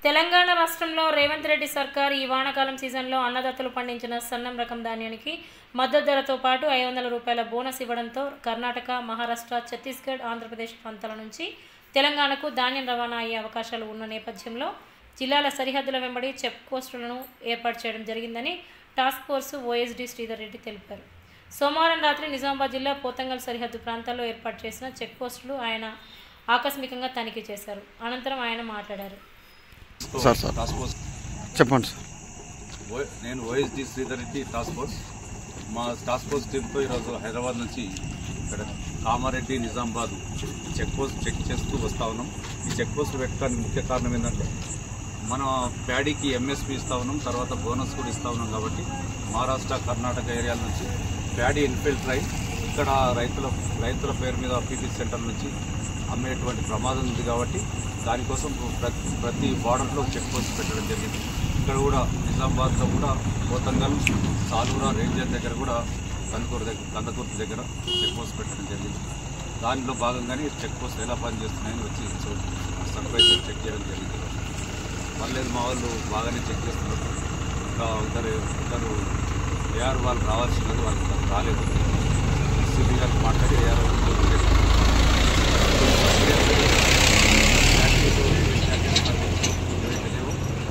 తెలంగాణ రాష్ట్రంలో రేవంత్ రెడ్డి సర్కార్ ఈ వానాకాలం సీజన్లో అన్నదాతలు పండించిన సన్నం రకం ధాన్యానికి మద్దతు ధరతో పాటు 500 రూపాయల బోనస్ ఇవ్వడంతో కర్ణాటక, మహారాష్ట్ర, ఛత్తీస్గఢ్, ఆంధ్రప్రదేశ్ ప్రాంతాల నుంచి తెలంగాణకు ధాన్యం రవాణా అయ్యే అవకాశాలు ఉన్న నేపథ్యంలో జిల్లాల సరిహద్దుల వెంబడి చెక్ పోస్టులను ఏర్పాటు చేయడం జరిగిందని task force OSD Sridhar Reddy తెలిపారు. సోమవారం రాత్రి నిజామాబాద్ జిల్లా పోతంగల్ సరిహద్దు ప్రాంతాల్లో ఏర్పాటు చేసిన చెక్ పోస్టులు ఆయన ఆకస్మికంగా తనిఖీ చేశారు. అనంతరం ఆయన మాట్లాడారు. చెప్పండి సార్. నేను OSD Sridhar Reddy task force. మా టాస్క్ ఫోర్స్ టీంతో ఈరోజు హైదరాబాద్ నుంచి ఇక్కడ Kamareddy, Nizamabad check post check చేస్తూ వస్తూ ఉన్నాం. ఈ చెక్ పోస్ట్ పెట్టడానికి ముఖ్య కారణం ఏంటంటే మన ప్యాడీకి ఎంఎస్పీ ఇస్తూ ఉన్నాం, తర్వాత బోనస్ కూడా ఇస్తూ ఉన్నాం. కాబట్టి మహారాష్ట్ర, కర్ణాటక ఏరియాల నుంచి ప్యాడీ ఇన్ఫిల్టర్ అయి ఇక్కడ రైతుల పేరు మీద పీపీ సెంటర్ నుంచి అమ్మేటువంటి ప్రమాదం ఉంది. కాబట్టి దానికోసం ప్రతి బార్డర్లో చెక్ పోస్ట్ పెట్టడం జరిగింది. ఇక్కడ కూడా నిజామాబాద్లో కూడా పోతంగల్, సాలూరా రేంజర్ దగ్గర కూడా కందకూర్తి దగ్గర చెక్ పోస్ట్ పెట్టడం జరిగింది. దానిలో భాగంగానే చెక్ పోస్ట్ ఎలా పనిచేస్తున్నాయని వచ్చి సర్ప్రైజ్ చెక్ చేయడం జరిగింది. పర్లేదు, మా వాళ్ళు బాగానే చెక్ చేస్తున్నారు. ఇంకా ఇద్దరు ఏఆర్ వాళ్ళు రావాల్సినది, వాళ్ళు రాలేదు. సిబి గారికి మాట్లాడి ఏఆర్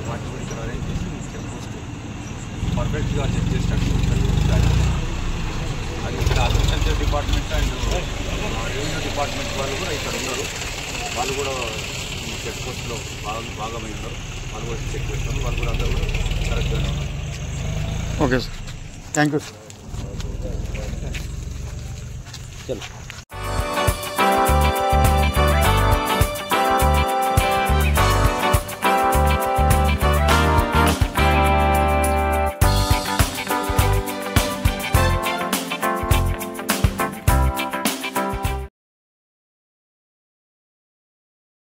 వాటి కూడా ఇక్కడ అరేంజ్ చేసి చెక్ పోస్ట్ పర్ఫెక్ట్గా చెక్ చేసినట్టు అది ఇక్కడ agriculture department and revenue department వాళ్ళు కూడా ఇక్కడ ఉన్నారు. వాళ్ళు కూడా ఈ చెక్ పోస్ట్లో భాగమై ఉన్నారు. వాళ్ళు కూడా చెక్ చేస్తారు. వాళ్ళు కూడా అందరూ కూడా కరెక్ట్గానే ఉన్నారు. Okay sir, thank you sir. చలో.